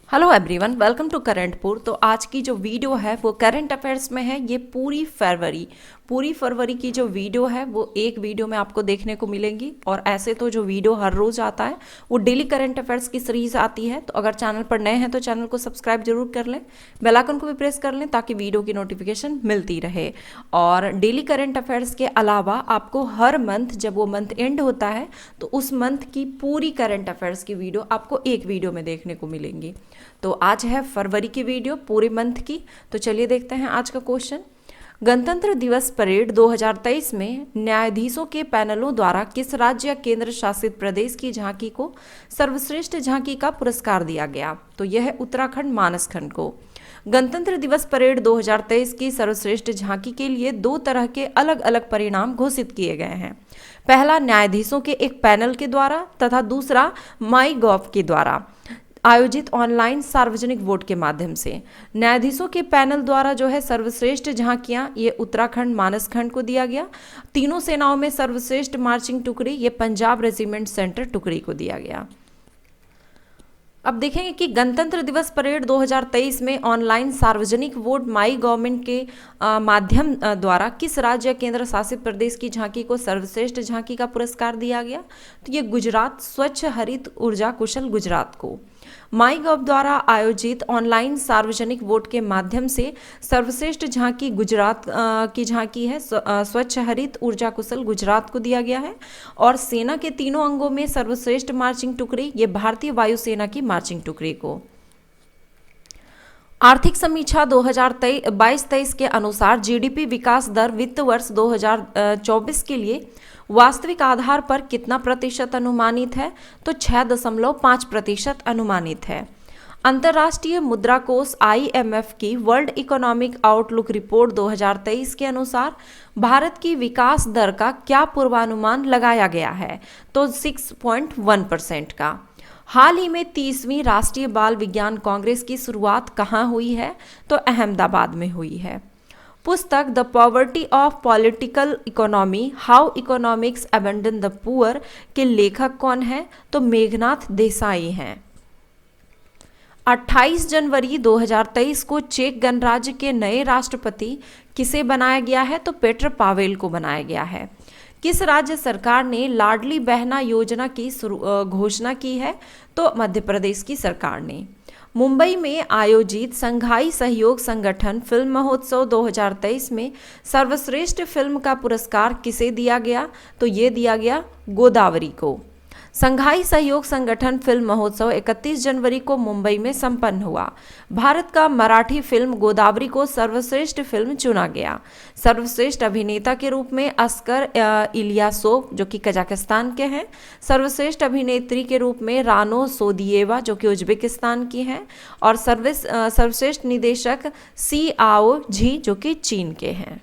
Hello everyone, welcome to करंटपुर। तो आज की जो वीडियो है वो करंट अफेयर्स में है। ये पूरी फरवरी की जो वीडियो है वो एक वीडियो में आपको देखने को मिलेंगी। और ऐसे तो जो वीडियो हर रोज आता है वो डेली करंट अफेयर्स की सीरीज आती है। तो अगर चैनल पर नए हैं तो चैनल को सब्सक्राइब जरूर कर लें, बेल आइकन को भी प्रेस कर लें ताकि वीडियो की नोटिफिकेशन मिलती रहे। और डेली करंट अफेयर्स के अलावा आपको हर मंथ, जब वो मंथ एंड होता है तो उस मंथ की पूरी करंट अफेयर्स की वीडियो आपको एक वीडियो में देखने को मिलेंगी। तो आज है फरवरी की वीडियो पूरे मंथ की। तो चलिए देखते हैं आज का क्वेश्चन। गणतंत्र दिवस परेड 2023 में न्यायाधीशों के पैनलों द्वारा किस राज्य या केंद्र शासित प्रदेश की झांकी को सर्वश्रेष्ठ झांकी का पुरस्कार दिया गया? तो यह है उत्तराखंड मानस खंड को। गणतंत्र दिवस परेड 2023 की सर्वश्रेष्ठ झांकी के लिए दो तरह के अलग अलग परिणाम घोषित किए गए हैं। पहला न्यायाधीशों के एक पैनल के द्वारा तथा दूसरा माई गॉव के द्वारा आयोजित ऑनलाइन सार्वजनिक वोट के माध्यम से। न्यायाधीशों के पैनल द्वारा जो है सर्वश्रेष्ठ झांकियां ये उत्तराखंड मानस खंड को दिया गया। तीनों सेनाओं में सर्वश्रेष्ठ मार्चिंग टुकड़ी ये पंजाब रेजिमेंट सेंटर टुकड़ी को दिया गया। अब देखेंगे कि गणतंत्र दिवस परेड 2023 में ऑनलाइन सार्वजनिक वोट माई गवर्नमेंट के माध्यम द्वारा किस राज्य केंद्र शासित प्रदेश की झांकी को सर्वश्रेष्ठ झांकी का पुरस्कार दिया गया? तो ये गुजरात स्वच्छ हरित ऊर्जा कुशल गुजरात को। माई गव द्वारा आयोजित ऑनलाइन सार्वजनिक वोट के माध्यम से सर्वश्रेष्ठ झांकी गुजरात की झांकी है, स्वच्छ हरित ऊर्जा कुशल गुजरात को दिया गया है। और सेना के तीनों अंगों में सर्वश्रेष्ठ मार्चिंग टुकड़ी ये भारतीय वायुसेना की मार्चिंग टुकड़ी को। आर्थिक समीक्षा 2022-23 के अनुसार जीडीपी विकास दर वित्त वर्ष 2024 के लिए वास्तविक आधार पर कितना प्रतिशत अनुमानित है? तो 6.5% अनुमानित है। अंतर्राष्ट्रीय मुद्रा कोष IMF की वर्ल्ड इकोनॉमिक आउटलुक रिपोर्ट 2023 के अनुसार भारत की विकास दर का क्या पूर्वानुमान लगाया गया है? तो 6.1% का। हाल ही में 30वीं राष्ट्रीय बाल विज्ञान कांग्रेस की शुरुआत कहाँ हुई है? तो अहमदाबाद में हुई है। पुस्तक the poverty of political economy, how economics abandon the poor के लेखक कौन है? तो मेघनाथ देसाई हैं। 28 जनवरी 2023 को चेक गणराज्य के नए राष्ट्रपति किसे बनाया गया है? तो पेट्र पावेल को बनाया गया है। किस राज्य सरकार ने लाडली बहना योजना की घोषणा की है? तो मध्य प्रदेश की सरकार ने। मुंबई में आयोजित संघाई सहयोग संगठन फिल्म महोत्सव 2023 में सर्वश्रेष्ठ फिल्म का पुरस्कार किसे दिया गया? तो ये दिया गया गोदावरी को। संघाई सहयोग संगठन फिल्म महोत्सव 31 जनवरी को मुंबई में संपन्न हुआ। भारत का मराठी फिल्म गोदावरी को सर्वश्रेष्ठ फिल्म चुना गया। सर्वश्रेष्ठ अभिनेता के रूप में अस्कर इलियासोव जो कि कजाकिस्तान के हैं, सर्वश्रेष्ठ अभिनेत्री के रूप में रानो सोदिएवा जो कि उज्बेकिस्तान की हैं, और सर्वश्रेष्ठ निदेशक सी आओ झी जो कि चीन के हैं।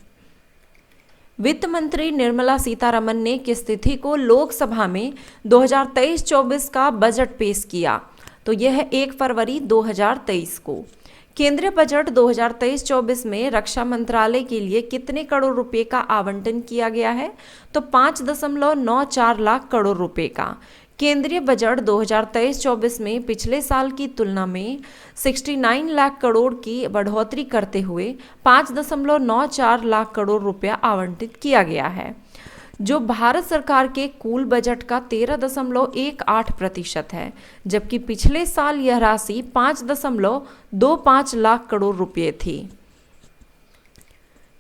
वित्त मंत्री निर्मला सीतारमन ने किस तिथि को लोकसभा में 2023-24 का बजट पेश किया? तो यह है 1 फरवरी 2023 को। केंद्रीय बजट 2023-24 में रक्षा मंत्रालय के लिए कितने करोड़ रुपए का आवंटन किया गया है? तो 5.94 लाख करोड़ रुपए का। केंद्रीय बजट 2023-24 में पिछले साल की तुलना में 69 लाख करोड़ की बढ़ोतरी करते हुए 5.94 लाख करोड़ रुपया आवंटित किया गया है, जो भारत सरकार के कुल बजट का 13.18% है, जबकि पिछले साल यह राशि 5.25 लाख करोड़ रुपये थी।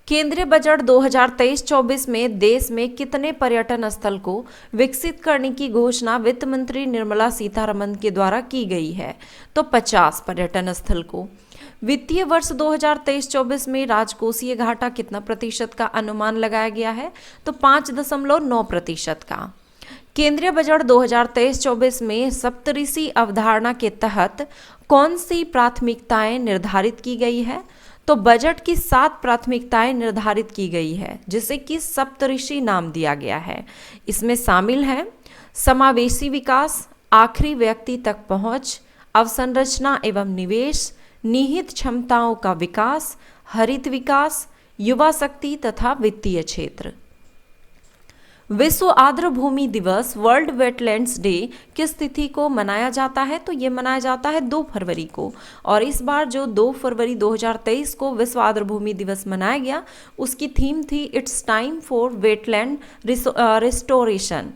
केंद्रीय बजट 2023-24 में देश में कितने पर्यटन स्थल को विकसित करने की घोषणा वित्त मंत्री निर्मला सीतारमन के द्वारा की गई है? तो 50 पर्यटन स्थल को। वित्तीय वर्ष 2023-24 में राजकोषीय घाटा कितना प्रतिशत का अनुमान लगाया गया है? तो 5.9% का। केंद्रीय बजट 2023-24 में सप्तऋषि अवधारणा के तहत कौन सी प्राथमिकताएं निर्धारित की गई है? तो बजट की 7 प्राथमिकताएं निर्धारित की गई है, जिसे कि सप्तऋषि नाम दिया गया है। इसमें शामिल है समावेशी विकास, आखिरी व्यक्ति तक पहुंच, अवसंरचना एवं निवेश, निहित क्षमताओं का विकास, हरित विकास, युवा शक्ति तथा वित्तीय क्षेत्र। विश्व आर्द्र भूमि दिवस वर्ल्ड वेटलैंड्स डे किस तिथि को मनाया जाता है? तो ये मनाया जाता है 2 फरवरी को। और इस बार जो 2 फरवरी 2023 को विश्व आर्द्र भूमि दिवस मनाया गया, उसकी थीम थी it's time for wetland restoration.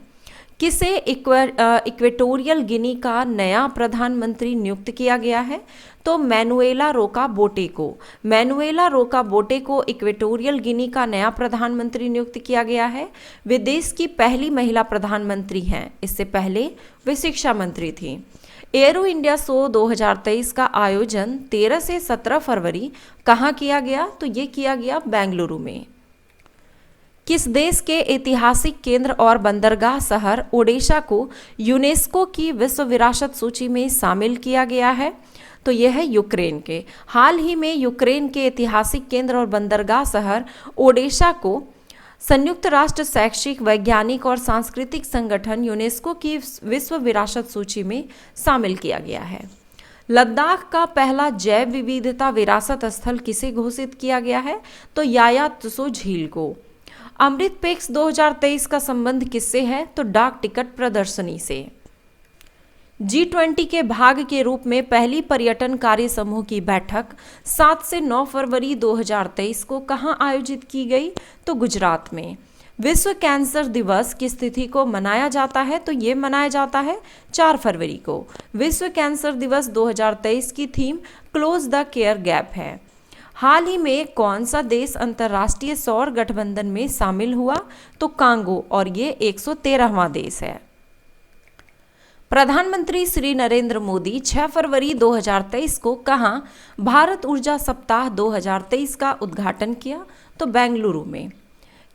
किसे इक्वेटोरियल गिनी का नया प्रधानमंत्री नियुक्त किया गया है? तो मैनुएला रोका बोटे को। मैनुएला रोका बोटे को इक्वेटोरियल गिनी का नया प्रधानमंत्री नियुक्त किया गया है। वे देश की पहली महिला प्रधानमंत्री हैं। इससे पहले वे शिक्षा मंत्री थी। एरो इंडिया शो 2023 का आयोजन 13 से 17 फरवरी कहाँ किया गया? तो ये किया गया बेंगलुरु में। किस देश के ऐतिहासिक केंद्र और बंदरगाह शहर ओडेशा को यूनेस्को की विश्व विरासत सूची में शामिल किया गया है? तो यह है यूक्रेन के। हाल ही में यूक्रेन के ऐतिहासिक केंद्र और बंदरगाह शहर ओडेशा को संयुक्त राष्ट्र शैक्षिक, वैज्ञानिक और सांस्कृतिक संगठन यूनेस्को की विश्व विरासत सूची में शामिल किया गया है। लद्दाख का पहला जैव विविधता विरासत स्थल किसे घोषित किया गया है? तो याया त्सो झील को। अमृत पैक्स 2023 का संबंध किससे है? तो डाक टिकट प्रदर्शनी से। G20 के भाग के रूप में पहली पर्यटन कार्य समूह की बैठक 7 से 9 फरवरी 2023 को कहां आयोजित की गई? तो गुजरात में। विश्व कैंसर दिवस किस तिथि को मनाया जाता है? तो ये मनाया जाता है 4 फरवरी को। विश्व कैंसर दिवस 2023 की theme close the care gap है। हाल ही में कौन सा देश अंतर्राष्ट्रीय सौर गठबंधन में शामिल हुआ? तो कांगो, और ये 113वां देश है। प्रधानमंत्री श्री नरेंद्र मोदी 6 फरवरी 2023 को कहां भारत ऊर्जा सप्ताह 2023 का उद्घाटन किया? तो बेंगलुरु में।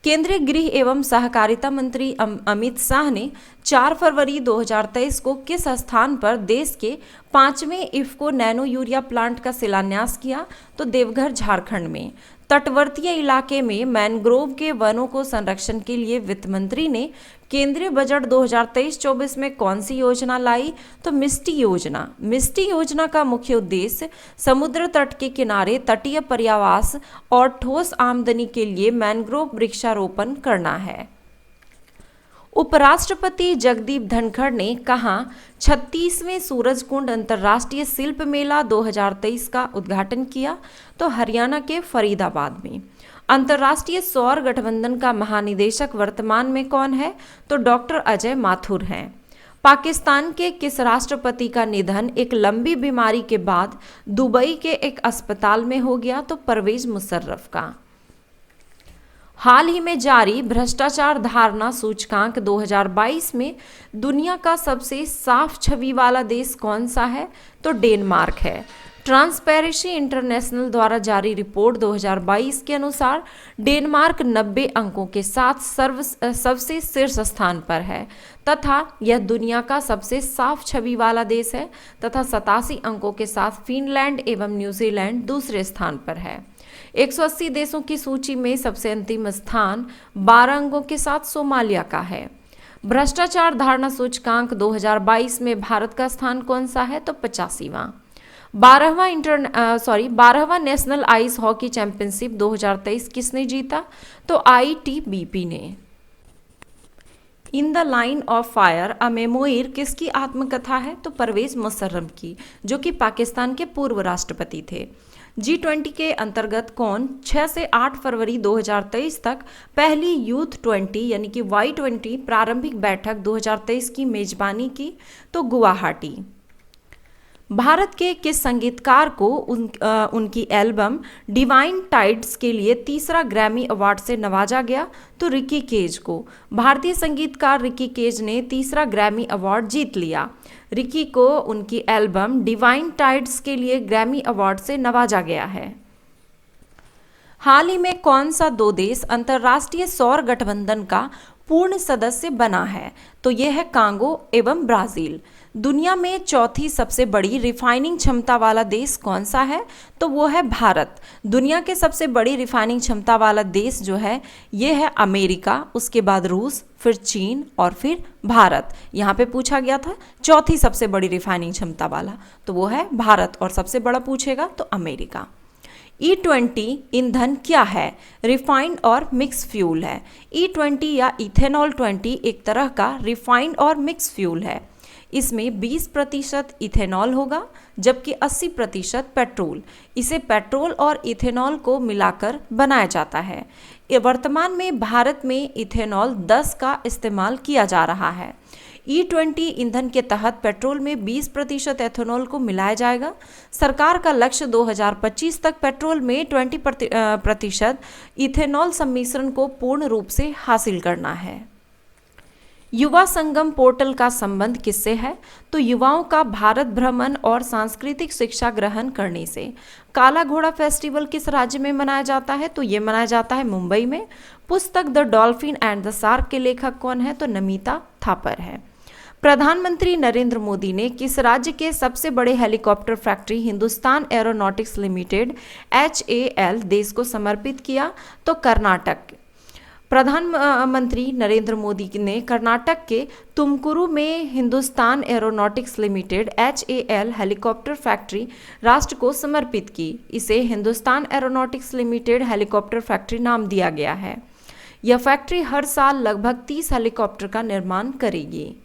केंद्रीय गृह एवं सहकारिता मंत्री अमित शाह ने 4 फरवरी 2023 को किस स्थान पर देश के 5वें इफ्को नैनो यूरिया प्लांट का शिलान्यास किया? तो देवघर, झारखंड में। तटवर्तीय इलाके में मैनग्रोव के वनों को संरक्षण के लिए वित्त मंत्री ने केंद्रीय बजट 2023-24 में कौन सी योजना लाई? तो मिस्टी योजना। मिस्टी योजना का मुख्य उद्देश्य समुद्र तट के किनारे तटीय पर्यावास और ठोस आमदनी के लिए मैनग्रोव वृक्षारोपण करना है। उपराष्ट्रपति जगदीप धनखड़ ने कहा 36वें सूरजकुंड अंतर्राष्ट्रीय शिल्प मेला 2023 का उद्घाटन किया? तो हरियाणा के फरीदाबाद में। अंतर्राष्ट्रीय सौर गठबंधन का महानिदेशक वर्तमान में कौन है? तो डॉक्टर अजय माथुर हैं। पाकिस्तान के किस राष्ट्रपति का निधन एक लंबी बीमारी के बाद दुबई के एक अस्पताल में हो गया? तो परवेज मुशर्रफ का। हाल ही में जारी भ्रष्टाचार धारणा सूचकांक 2022 में दुनिया का सबसे साफ छवि वाला देश कौन सा है? तो डेनमार्क है। ट्रांसपेरेंसी इंटरनेशनल द्वारा जारी रिपोर्ट 2022 के अनुसार डेनमार्क 90 अंकों के साथ सबसे शीर्ष स्थान पर है तथा यह दुनिया का सबसे साफ छवि वाला देश है तथा 87 अंकों के साथ फिनलैंड एवं न्यूजीलैंड दूसरे स्थान पर है। 180 देशों की सूची में सबसे अंतिम स्थान 12 अंकों के साथ सोमालिया का है। भ्रष्टाचार धारणा सूचकांक 2022 में भारत का स्थान कौन सा है? तो 85वां। 12वां नेशनल आइस हॉकी चैंपियनशिप 2023 किसने जीता? तो ITBP ने। In the line of fire a memoir किसकी आत्मकथा है? तो परवेज मुशर्रफ की, जो कि पाकिस्तान के पूर्व राष्ट्रपति थे। G20 के अंतर्गत कौन 6 से 8 फरवरी 2023 तक पहली यूथ 20 यानी कि Y20 प्रारंभिक बैठक 2023 की मेजबानी की? तो गुवाहाटी। भारत के किस संगीतकार को उनकी एल्बम डिवाइन टाइड्स के लिए तीसरा ग्रैमी अवार्ड से नवाजा गया? तो रिकी केज को। भारतीय संगीतकार रिकी केज ने तीसरा ग्रैमी अवार्ड जीत लिया। रिकी को उनकी एल्बम डिवाइन टाइड्स के लिए ग्रैमी अवार्ड से नवाजा गया है। हाल ही में कौन सा 2 देश अंतर्राष्ट्रीय सौर गठबंधन का पूर्ण सदस्य बना है? तो यह है कांगो एवं ब्राजील। दुनिया में चौथी सबसे बड़ी रिफाइनिंग क्षमता वाला देश कौन सा है? तो वो है भारत। दुनिया के सबसे बड़ी रिफाइनिंग क्षमता वाला देश जो है ये है अमेरिका, उसके बाद रूस, फिर चीन और फिर भारत। यहाँ पे पूछा गया था चौथी सबसे बड़ी रिफाइनिंग क्षमता वाला, तो वो है भारत, और सबसे बड़ा पूछेगा तो अमेरिका। E20 ईंधन क्या है? रिफाइंड और मिक्स फ्यूल है। E20 या इथेनॉल 20 एक तरह का रिफाइंड और मिक्स फ्यूल है। इसमें 20% इथेनॉल होगा जबकि 80% पेट्रोल। इसे पेट्रोल और इथेनॉल को मिलाकर बनाया जाता है। वर्तमान में भारत में इथेनॉल 10 का इस्तेमाल किया जा रहा है। E20 ईंधन के तहत पेट्रोल में 20% एथेनॉल को मिलाया जाएगा। सरकार का लक्ष्य 2025 तक पेट्रोल में 20% इथेनॉल सम्मिश्रण को पूर्ण रूप से हासिल करना है। युवा संगम पोर्टल का संबंध किससे है? तो युवाओं का भारत भ्रमण और सांस्कृतिक शिक्षा ग्रहण करने से। काला घोड़ा फेस्टिवल किस राज्य में मनाया जाता है? तो ये मनाया जाता है मुंबई में। पुस्तक the dolphin and the shark के लेखक कौन है? तो नमिता थापर है। प्रधानमंत्री नरेंद्र मोदी ने किस राज्य के सबसे बड़े helicopter factory Hindustan aeronautics limited HAL देश को समर्पित किया? तो कर्नाटक। प्रधानमंत्री नरेंद्र मोदी ने कर्नाटक के तुमकुरु में Hindustan aeronautics limited HAL helicopter factory राष्ट्र को समर्पित की। इसे Hindustan aeronautics limited helicopter factory नाम दिया गया है। यह फैक्ट्री हर साल लगभग 30 हेलीकॉप्टर का निर्माण करेगी।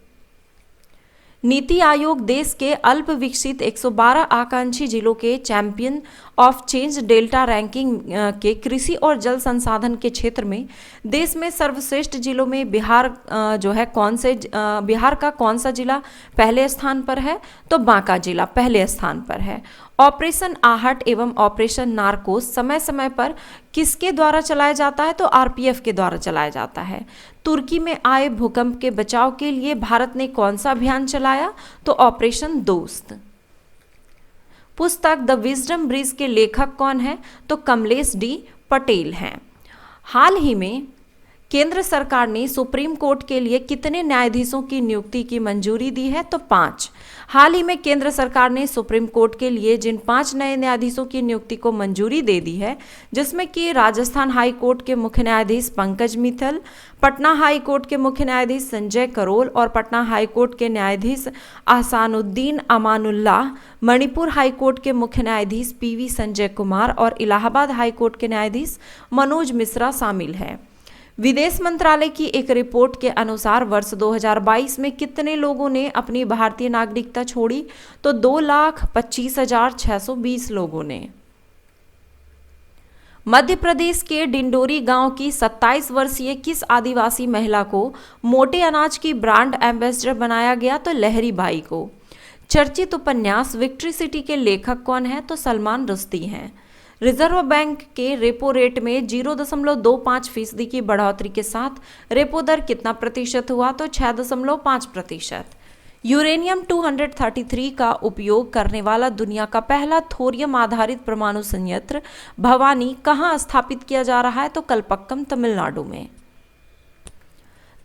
नीति आयोग देश के अल्प विकसित 112 आकांक्षी जिलों के champion of change delta ranking के कृषि और जल संसाधन के क्षेत्र में देश में सर्वश्रेष्ठ जिलों में बिहार बिहार का कौन सा जिला पहले स्थान पर है? तो बांका जिला पहले स्थान पर है। ऑपरेशन आहट एवं ऑपरेशन नारकोस समय समय पर किसके द्वारा चलाया जाता है? तो RPF के द्वारा चलाया जाता है। तुर्की में आए भूकंप के बचाव के लिए भारत ने कौन सा अभियान चलाया? तो ऑपरेशन दोस्त। पुस्तक द विजडम ब्रिज के लेखक कौन है? तो कमलेश D पटेल हैं। हाल ही में केंद्र सरकार ने सुप्रीम कोर्ट के लिए कितने न्यायाधीशों की नियुक्ति की मंजूरी दी है? तो 5। हाल ही में केंद्र सरकार ने सुप्रीम कोर्ट के लिए जिन 5 नए न्यायाधीशों की नियुक्ति को मंजूरी दे दी है, जिसमें कि राजस्थान हाई कोर्ट के मुख्य न्यायाधीश पंकज मित्तल, पटना हाई कोर्ट के मुख्य न्यायाधीश संजय करोल और पटना हाई कोर्ट के न्यायाधीश अहसानुद्दीन अमानुल्लाह, मणिपुर हाई कोर्ट के मुख्य न्यायाधीश PV संजय कुमार और इलाहाबाद हाई कोर्ट के न्यायाधीश मनोज मिश्रा शामिल हैं। विदेश मंत्रालय की एक रिपोर्ट के अनुसार वर्ष 2022 में कितने लोगों ने अपनी भारतीय नागरिकता छोड़ी? तो 2,25,620 लोगों ने। मध्य प्रदेश के डिंडोरी गांव की 27 वर्षीय किस आदिवासी महिला को मोटे अनाज की ब्रांड एम्बेसडर बनाया गया? तो लहरी बाई को। चर्चित उपन्यास विक्ट्री सिटी के लेखक कौन है? तो सलमान रुश्दी हैं। रिजर्व बैंक के रेपो रेट में 0.25% की बढ़ोतरी के साथ रेपो दर कितना प्रतिशत हुआ? तो 6.5%। यूरेनियम 233 का उपयोग करने वाला दुनिया का पहला थोरियम आधारित परमाणु संयंत्र भवानी कहाँ स्थापित किया जा रहा है? तो कलपक्कम तमिलनाडु में।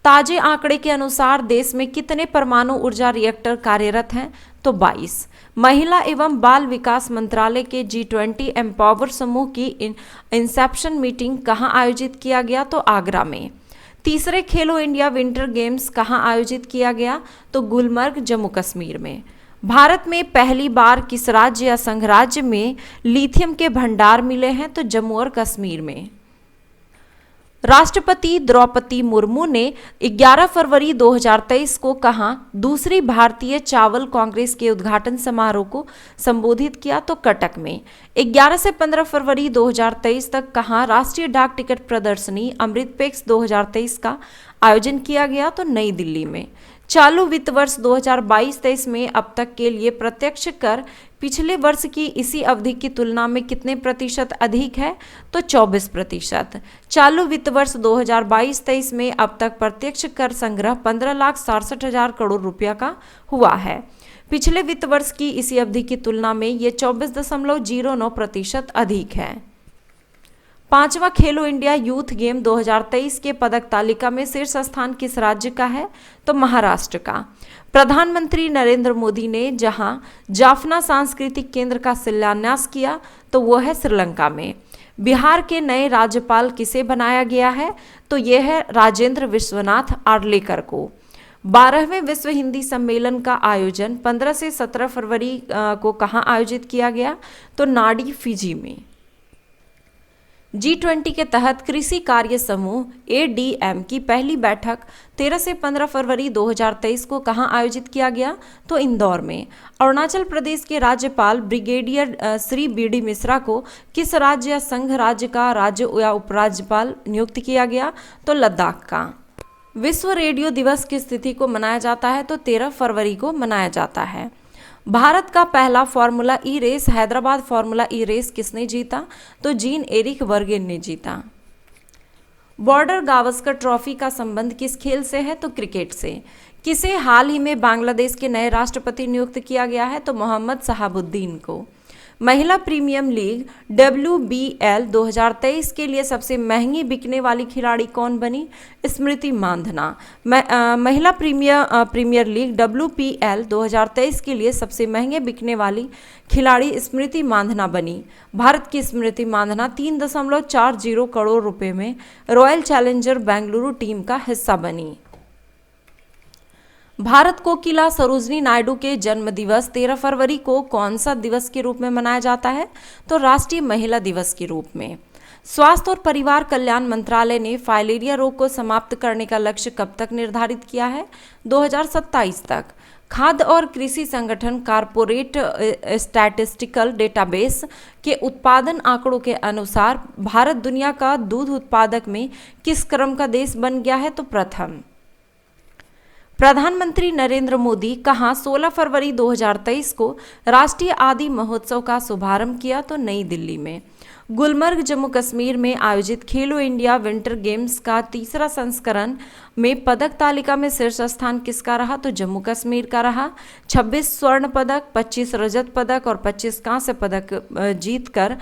ताजे आंकड़े के अनुसार देश में कितने परमाणु ऊर्जा रिएक्टर कार्यरत हैं? तो 22। महिला एवं बाल विकास मंत्रालय के G20 एम्पावर समूह की इंसेप्शन मीटिंग कहां आयोजित किया गया? तो आगरा में। तीसरे खेलो इंडिया विंटर गेम्स कहां आयोजित किया गया? तो गुलमर्ग जम्मू कश्मीर में। भारत में पहली बार किस राज्य या संघ राज्य में लिथियम के भंडार मिले हैं? तो जम्मू और कश्मीर में। राष्ट्रपति द्रौपदी मुर्मू ने 11 फरवरी 2023 को कहां दूसरी भारतीय चावल कांग्रेस के उद्घाटन समारोह को संबोधित किया? तो कटक में। 11 से 15 फरवरी 2023 तक कहां राष्ट्रीय डाक टिकट प्रदर्शनी अमृतपेक्स 2023 का आयोजन किया गया? तो नई दिल्ली में। चालू वित्त वर्ष 2022-23 में अब तक के लिए प्रत्यक्ष कर पिछले वर्ष की इसी अवधि की तुलना में कितने प्रतिशत अधिक है? तो 24%। चालू वित्त वर्ष 2022-23 में अब तक प्रत्यक्ष कर संग्रह 15,67,000 करोड़ रुपया का हुआ है। पिछले वित्त वर्ष की इसी अवधि की तुलना में ये 24.09% अधिक है। 5वां खेलो इंडिया यूथ गेम 2023 के पदक तालिका में शीर्ष स्थान किस राज्य का है? तो महाराष्ट्र का। प्रधानमंत्री नरेंद्र मोदी ने जहां जाफना सांस्कृतिक केंद्र का शिलान्यास किया तो वो है श्रीलंका में। बिहार के नए राज्यपाल किसे बनाया गया है? तो यह है राजेंद्र विश्वनाथ आर्लेकर को। 12वें विश्व हिंदी सम्मेलन का आयोजन 15 से 17 फरवरी को कहां आयोजित किया गया? तो नाडी फिजी में। G20 के तहत कृषि कार्य समूह ADM की पहली बैठक 13 से 15 फरवरी 2023 को कहां आयोजित किया गया? तो इंदौर में। अरुणाचल प्रदेश के राज्यपाल ब्रिगेडियर श्री BD मिश्रा को किस राज्य या संघ राज्य का राज्य या उपराज्यपाल नियुक्त किया गया? तो लद्दाख का। विश्व रेडियो दिवस किस तिथि को मनाया जाता है? तो 13 फरवरी को मनाया जाता है। भारत का पहला फार्मूला ई रेस हैदराबाद फार्मूला ई रेस किसने जीता? तो जीन एरिक वर्गेन ने जीता। बॉर्डर गावस्कर ट्रॉफी का संबंध किस खेल से है? तो क्रिकेट से। किसे हाल ही में बांग्लादेश के नए राष्ट्रपति नियुक्त किया गया है? तो मोहम्मद शहाबुद्दीन को। महिला प्रीमियम लीग WBL 2023 के लिए सबसे महंगी बिकने वाली खिलाड़ी कौन बनी? स्मृति मांधना। महिला प्रीमियर लीग WPL 2023 के लिए सबसे महंगे बिकने वाली खिलाड़ी स्मृति मांधना बनी। भारत की स्मृति मांधना 3.40 करोड़ रुपए में रॉयल चैलेंजर बेंगलुरु टीम का हिस्सा बनी। भारत कोकिला सरोजनी नायडू के जन्म दिवस 13 फरवरी को कौन सा दिवस के रूप में मनाया जाता है? तो राष्ट्रीय महिला दिवस के रूप में। स्वास्थ्य और परिवार कल्याण मंत्रालय ने फाइलेरिया रोग को समाप्त करने का लक्ष्य कब तक निर्धारित किया है? 2027 तक। खाद्य और कृषि संगठन कारपोरेट स्टैटिस्टिकल डेटाबेस के उत्पादन आंकड़ों के अनुसार भारत दुनिया का दूध उत्पादक में किस क्रम का देश बन गया है? तो प्रथम। प्रधानमंत्री नरेंद्र मोदी कहां 16 फरवरी 2023 को राष्ट्रीय आदि महोत्सव का शुभारंभ किया? तो नई दिल्ली में। गुलमर्ग जम्मू कश्मीर में आयोजित खेलो इंडिया विंटर गेम्स का तीसरा संस्करण में पदक तालिका में शीर्ष स्थान किसका रहा? तो जम्मू कश्मीर का रहा। 26 स्वर्ण पदक, 25 रजत पदक और 25 कांस्य पदक जीतकर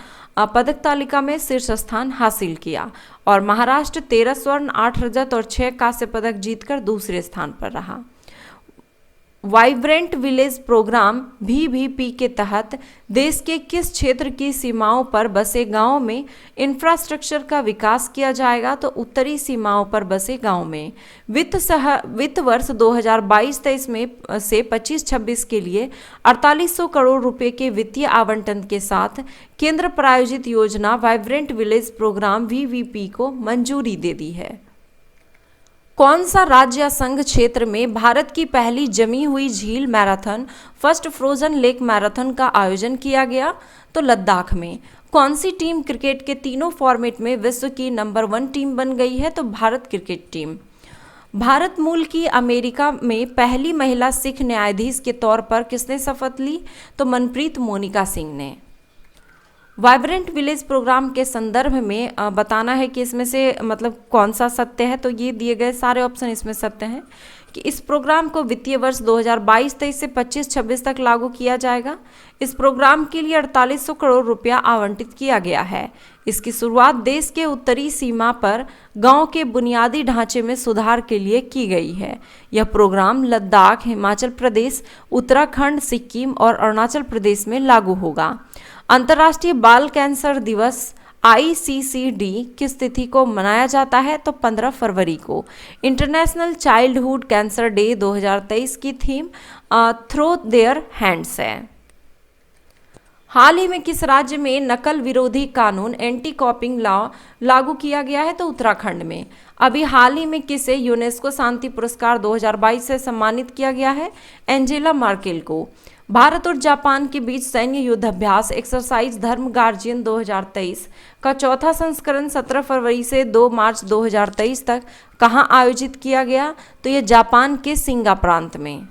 पदक तालिका में शीर्ष स्थान हासिल किया और महाराष्ट्र 13 स्वर्ण, 8 रजत और 6 कांस्य पदक जीतकर दूसरे स्थान पर रहा। वाइब्रेंट विलेज प्रोग्राम VVP के तहत देश के किस क्षेत्र की सीमाओं पर बसे गांवों में इंफ्रास्ट्रक्चर का विकास किया जाएगा? तो उत्तरी सीमाओं पर बसे गांव में। वित्त वर्ष 2022-23 में से 25-26 के लिए 4800 करोड़ रुपए के वित्तीय आवंटन के साथ केंद्र प्रायोजित योजना वाइब्रेंट विलेज प्रोग्राम VVP को मंजूरी दे दी है। कौन सा राज्य या संघ क्षेत्र में भारत की पहली जमी हुई झील marathon first frozen lake marathon का आयोजन किया गया? तो लद्दाख में। कौन सी टीम क्रिकेट के तीनों फॉर्मेट में विश्व की नंबर 1 टीम बन गई है? तो भारत क्रिकेट टीम। भारत मूल की अमेरिका में पहली महिला सिख न्यायाधीश के तौर पर किसने शपथ ली? तो मनप्रीत मोनिका सिंह ने। वाइब्रेंट विलेज प्रोग्राम के संदर्भ में बताना है कि इसमें से मतलब कौन सा सत्य है। तो ये दिए गए सारे ऑप्शन इसमें सत्य हैं कि इस प्रोग्राम को वित्तीय वर्ष 2022-23 से 25-26 तक लागू किया जाएगा। इस प्रोग्राम के लिए 4800 करोड़ रुपया आवंटित किया गया है। इसकी शुरुआत देश के उत्तरी सीमा पर गांव के बुनियादी ढांचे में सुधार के लिए की गई है। यह प्रोग्राम लद्दाख, हिमाचल प्रदेश, उत्तराखंड, सिक्किम और अरुणाचल प्रदेश में लागू होगा। अंतर्राष्ट्रीय बाल कैंसर दिवस ICCD किस तिथि को मनाया जाता है? तो 15 फरवरी को। इंटरनेशनल चाइल्डहुड कैंसर डे 2023 की थीम थ्रो देयर हैंड्स है। हाल ही में किस राज्य में नकल विरोधी कानून एंटी कॉपिंग लॉ लागू किया गया है? तो उत्तराखंड में। अभी हाल ही में किसे यूनेस्को शांति पुरस्कार 2022 से सम्मानित किया गया है? एंजेला मार्केल को। भारत और जापान के बीच सैन्य युद्धाभ्यास एक्सरसाइज धर्म गार्जियन 2023 का चौथा संस्करण 17 फरवरी से 2 मार्च 2023 तक कहां आयोजित किया गया? तो यह जापान के सिंगा प्रांत में।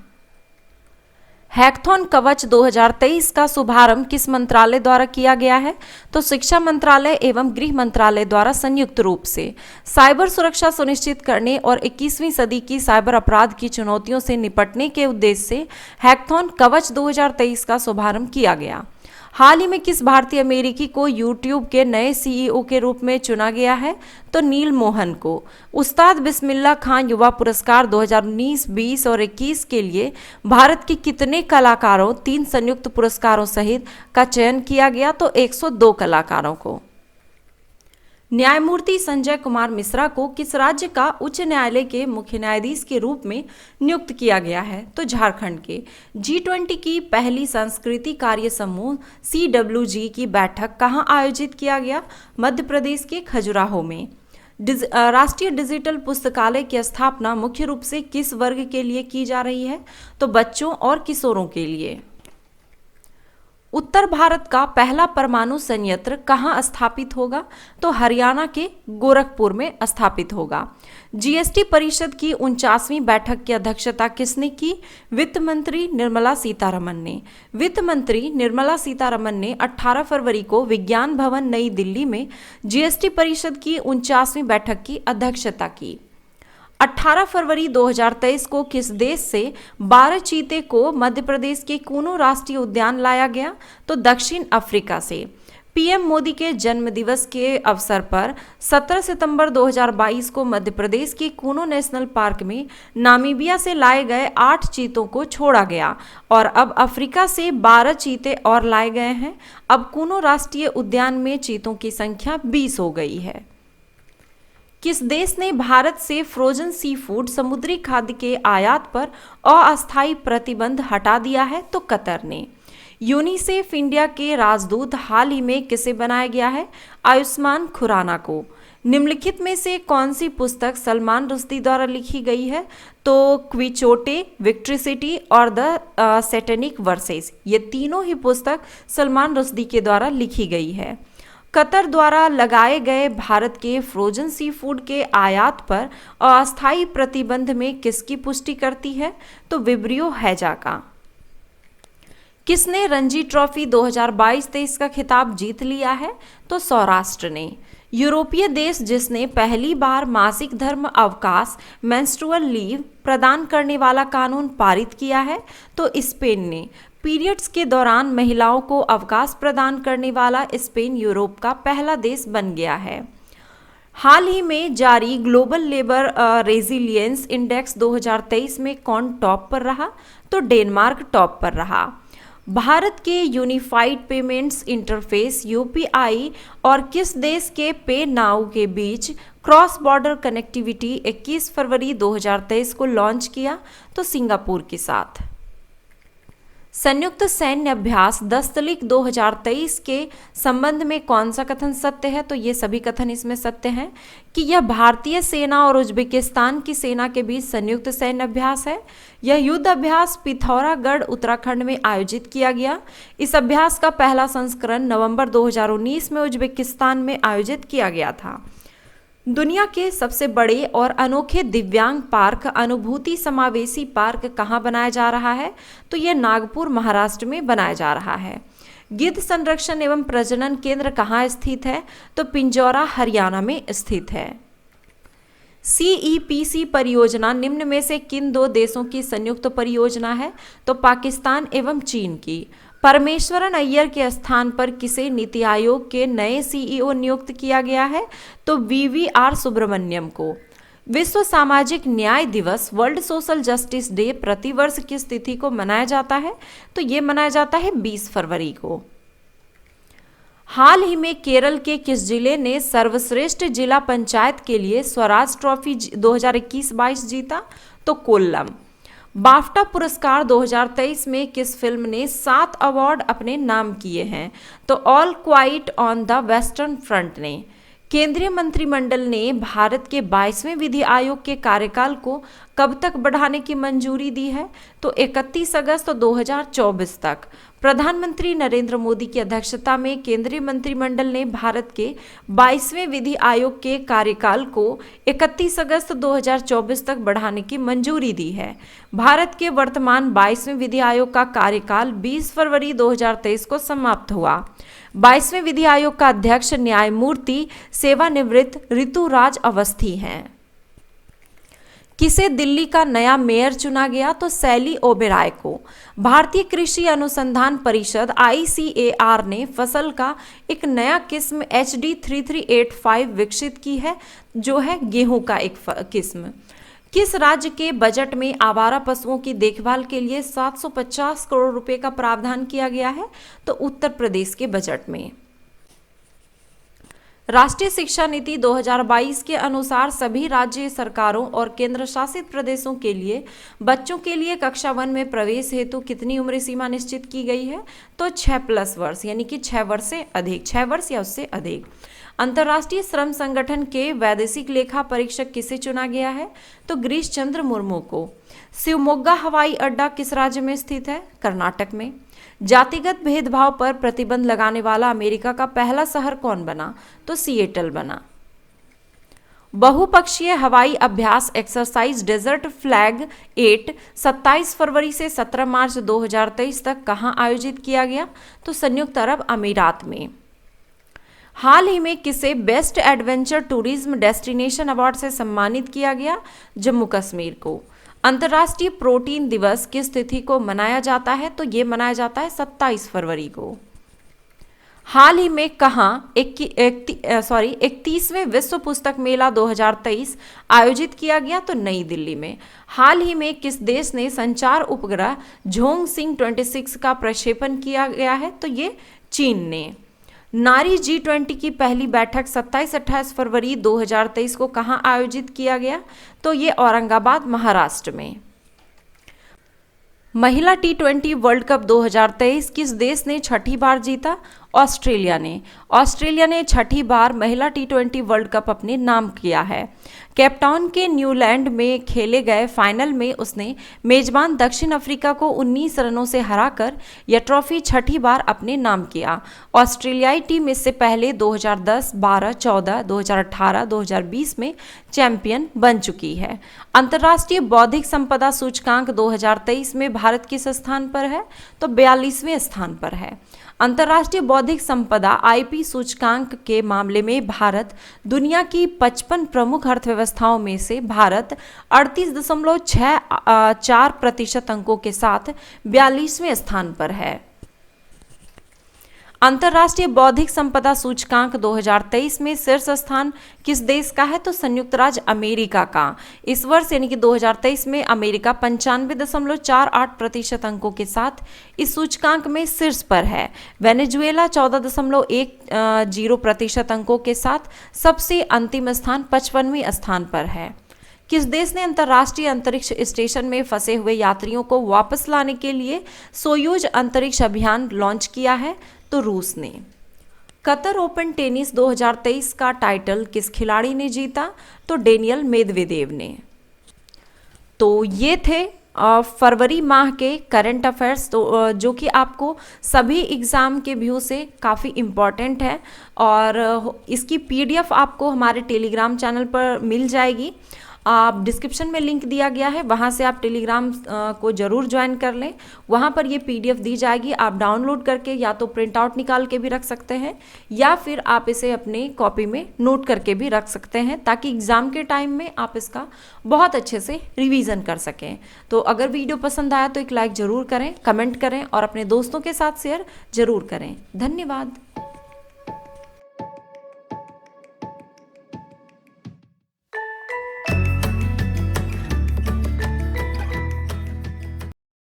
हैकथॉन कवच 2023 का शुभारंभ किस मंत्रालय द्वारा किया गया है? तो शिक्षा मंत्रालय एवं गृह मंत्रालय द्वारा संयुक्त रूप से। साइबर सुरक्षा सुनिश्चित करने और 21वीं सदी की साइबर अपराध की चुनौतियों से निपटने के उद्देश्य से हैकथॉन कवच 2023 का शुभारंभ किया गया। हाल ही में किस भारतीय अमेरिकी को यूट्यूब के नए CEO के रूप में चुना गया है? तो नील मोहन को। उस्ताद बिस्मिल्लाह खान युवा पुरस्कार 2019, 20 और 21 के लिए भारत के कितने कलाकारों 3 संयुक्त पुरस्कारों सहित का चयन किया गया? तो 102 कलाकारों को। न्यायमूर्ति संजय कुमार मिश्रा को किस राज्य का उच्च न्यायालय के मुख्य न्यायाधीश के रूप में नियुक्त किया गया है? तो झारखंड के। G20 की पहली संस्कृति कार्य समूह CWG की बैठक कहाँ आयोजित किया गया? मध्य प्रदेश के खजुराहो में। राष्ट्रीय डिजिटल पुस्तकालय की स्थापना मुख्य रूप से किस वर्ग के लिए की जा रही है? तो बच्चों और किशोरों के लिए। उत्तर भारत का पहला परमाणु संयंत्र कहाँ स्थापित होगा? तो हरियाणा के गोरखपुर में स्थापित होगा। जीएसटी परिषद की 49वीं बैठक की अध्यक्षता किसने की? वित्त मंत्री निर्मला सीतारमण ने। वित्त मंत्री निर्मला सीतारमण ने 18 फरवरी को विज्ञान भवन नई दिल्ली में जीएसटी परिषद की 49वीं बैठक की अध्यक्षता की। 18 फरवरी 2023 को किस देश से 12 चीते को मध्य प्रदेश के कूनो राष्ट्रीय उद्यान लाया गया? तो दक्षिण अफ्रीका से। पीएम मोदी के जन्म दिवस के अवसर पर 17 सितंबर 2022 को मध्य प्रदेश के कूनो नेशनल पार्क में नामीबिया से लाए गए 8 चीतों को छोड़ा गया और अब अफ्रीका से 12 चीते और लाए गए हैं। अब कूनो राष्ट्रीय उद्यान में चीतों की संख्या 20 हो गई है। किस देश ने भारत से फ्रोजन सी फूड समुद्री खाद्य के आयात पर अस्थायी प्रतिबंध हटा दिया है? तो कतर ने। यूनिसेफ इंडिया के राजदूत हाल ही में किसे बनाया गया है? आयुष्मान खुराना को। निम्नलिखित में से कौन सी पुस्तक सलमान रुश्दी द्वारा लिखी गई है? तो क्विचोटे, विक्ट्री सिटी और द सैटेनिक वर्सेस, ये तीनों ही पुस्तक सलमान रुश्दी के द्वारा लिखी गई है। कतर द्वारा लगाए गए भारत के फ्रोजन सी फूड के आयात पर अस्थायी प्रतिबंध में किसकी पुष्टि करती है? तो विब्रियो हैजा का। किसने रणजी ट्रॉफी 2022-23 का खिताब जीत लिया है? तो सौराष्ट्र ने। यूरोपीय देश जिसने पहली बार मासिक धर्म अवकाश मेंस्ट्रुअल लीव प्रदान करने वाला कानून पारित किया है? तो स्पेन ने। पीरियड्स के दौरान महिलाओं को अवकाश प्रदान करने वाला स्पेन यूरोप का पहला देश बन गया है। हाल ही में जारी ग्लोबल लेबर रेजिलियंस इंडेक्स 2023 में कौन टॉप पर रहा? तो डेनमार्क टॉप पर रहा। भारत के यूनिफाइड पेमेंट्स इंटरफेस यूपीआई और किस देश के पे नाउ के बीच क्रॉस बॉर्डर कनेक्टिविटी 21 फरवरी 2023 को लॉन्च किया? तो सिंगापुर के साथ। संयुक्त सैन्य अभ्यास दस्तलिक 2023 के संबंध में कौन सा कथन सत्य है? तो ये सभी कथन इसमें सत्य हैं कि यह भारतीय सेना और उज्बेकिस्तान की सेना के बीच संयुक्त सैन्य अभ्यास है। यह युद्ध अभ्यास पिथौरागढ़ उत्तराखंड में आयोजित किया गया। इस अभ्यास का पहला संस्करण नवंबर 2019 में उज्बेकिस्तान में आयोजित किया गया था। दुनिया के सबसे बड़े और अनोखे दिव्यांग पार्क अनुभूति समावेशी पार्क कहाँ बनाया जा रहा है? तो यह नागपुर महाराष्ट्र में बनाया जा रहा है। गिद्ध संरक्षण एवं प्रजनन केंद्र कहाँ स्थित है? तो पिंजौरा हरियाणा में स्थित है। CEPC परियोजना निम्न में से किन दो देशों की संयुक्त परियोजना है? तो पाकिस्तान एवं चीन की। परमेश्वरन अय्यर के स्थान पर किसे नीति आयोग के नए CEO नियुक्त किया गया है? तो VVR सुब्रमण्यम को। विश्व सामाजिक न्याय दिवस वर्ल्ड सोशल जस्टिस डे प्रतिवर्ष किस तिथि को मनाया जाता है? तो ये मनाया जाता है 20 फरवरी को। हाल ही में केरल के किस जिले ने सर्वश्रेष्ठ जिला पंचायत के लिए स्वराज ट्रॉफी 2021-22 जीता? तो कोल्लम। बाफ्टा पुरस्कार 2023 में किस फिल्म ने 7 अवार्ड अपने नाम किए हैं? तो all quite on the western front ने। केंद्रीय मंत्रिमंडल ने भारत के 22वें विधि आयोग के कार्यकाल को कब तक बढ़ाने की मंजूरी दी है? तो 31 अगस्त 2024 तक। प्रधानमंत्री नरेंद्र मोदी की अध्यक्षता में केंद्रीय मंत्रिमंडल ने भारत के 22वें विधि आयोग के कार्यकाल को 31 अगस्त 2024 तक बढ़ाने की मंजूरी दी है। भारत के वर्तमान 22वें विधि आयोग का कार्यकाल 20 फरवरी 2023 को समाप्त हुआ। 22वें विधि आयोग का अध्यक्ष न्यायमूर्ति सेवानिवृत्त ऋतुराज अवस्थी हैं। किसे दिल्ली का नया मेयर चुना गया? तो सैली ओबेरॉय को। भारतीय कृषि अनुसंधान परिषद ICAR ने फसल का एक नया किस्म HD 3385 विकसित की है, जो है गेहूं का एक किस्म। किस राज्य के बजट में आवारा पशुओं की देखभाल के लिए 750 करोड़ रुपए का प्रावधान किया गया है? तो उत्तर प्रदेश के बजट में। राष्ट्रीय शिक्षा नीति 2022 के अनुसार सभी राज्य सरकारों और केंद्र शासित प्रदेशों के लिए बच्चों के लिए कक्षा 1 में प्रवेश हेतु कितनी उम्र सीमा निश्चित की गई है? तो 6+ वर्ष, यानी कि 6 वर्ष से अधिक, 6 वर्ष या उससे अधिक। अंतर्राष्ट्रीय श्रम संगठन के वैदेशिक लेखा परीक्षक किसे चुना गया है? तो गिरीश चंद्र मुर्मू को। शिवमोगा हवाई अड्डा किस राज्य में स्थित है? कर्नाटक में। जातिगत भेदभाव पर प्रतिबंध लगाने वाला अमेरिका का पहला शहर कौन बना? तो सिएटल बना। बहुपक्षीय हवाई अभ्यास एक्सरसाइज डेजर्ट फ्लैग 8 27 फरवरी से 17 मार्च 2023 तक कहां आयोजित किया गया? तो संयुक्त अरब अमीरात में। हाल ही में किसे best adventure tourism destination award से सम्मानित किया गया? जम्मू कश्मीर को। अंतर्राष्ट्रीय प्रोटीन दिवस किस तिथि को मनाया जाता है? तो ये मनाया जाता है 27 फरवरी को। हाल ही में कहाँ 31वें विश्व पुस्तक मेला 2023 आयोजित किया गया? तो नई दिल्ली में। हाल ही में किस देश ने संचार उपग्रह झोंगसिंग 26 का प्रक्षेपण किया गया है? तो ये चीन ने। नारी G20 की पहली बैठक 27-28 फरवरी 2023 को कहां आयोजित किया गया? तो ये औरंगाबाद महाराष्ट्र में। महिला T20 वर्ल्ड कप 2023 किस देश ने छठी बार जीता? ऑस्ट्रेलिया ने। ऑस्ट्रेलिया ने छठी बार महिला T20 वर्ल्ड कप अपने नाम किया है। केपटाउन के न्यूलैंड में खेले गए फाइनल में उसने मेजबान दक्षिण अफ्रीका को 19 रनों से हराकर यह ट्रॉफी छठी बार अपने नाम किया। ऑस्ट्रेलियाई टीम इससे पहले 2010, 12, 14, 2018, 2020 में चैंपियन बन चुकी है। अंतर्राष्ट्रीय बौद्धिक संपदा सूचकांक 2023 में भारत किस स्थान पर है? तो 42वें स्थान पर है। अंतर्राष्ट्रीय बौद्धिक संपदा IP सूचकांक के मामले में भारत दुनिया की 55 प्रमुख अर्थव्यवस्थाओं में से भारत 38.64% अंकों के साथ 42वें स्थान पर है। अंतर्राष्ट्रीय बौद्धिक संपदा सूचकांक 2023 में शीर्ष स्थान किस देश का है? तो संयुक्त राज्य अमेरिका का। इस वर्ष यानी कि 2023 में अमेरिका 95.48% अंकों के साथ इस सूचकांक में शीर्ष पर है। वेनेजुएला 14.10% अंकों के साथ सबसे अंतिम स्थान 55वें स्थान पर है। किस देश ने अंतर्राष्ट्रीय अंतरिक्ष स्टेशन में फंसे हुए यात्रियों को वापस लाने के लिए सोयूज अंतरिक्ष अभियान लॉन्च किया है? तो रूस ने। कतर ओपन टेनिस 2023 का टाइटल किस खिलाड़ी ने जीता? तो डेनियल मेदवेदेव ने। तो ये थे फरवरी माह के करंट अफेयर्स, तो जो कि आपको सभी एग्ज़ाम के व्यू से काफ़ी इम्पॉर्टेंट है और इसकी PDF आपको हमारे टेलीग्राम चैनल पर मिल जाएगी। आप डिस्क्रिप्शन में लिंक दिया गया है, वहाँ से आप टेलीग्राम को ज़रूर ज्वाइन कर लें। वहाँ पर ये PDF दी जाएगी, आप डाउनलोड करके या तो प्रिंट आउट निकाल के भी रख सकते हैं या फिर आप इसे अपनी कॉपी में नोट करके भी रख सकते हैं ताकि एग्ज़ाम के टाइम में आप इसका बहुत अच्छे से रिवीजन कर सकें। तो अगर वीडियो पसंद आया तो एक लाइक ज़रूर करें, कमेंट करें और अपने दोस्तों के साथ शेयर ज़रूर करें। धन्यवाद।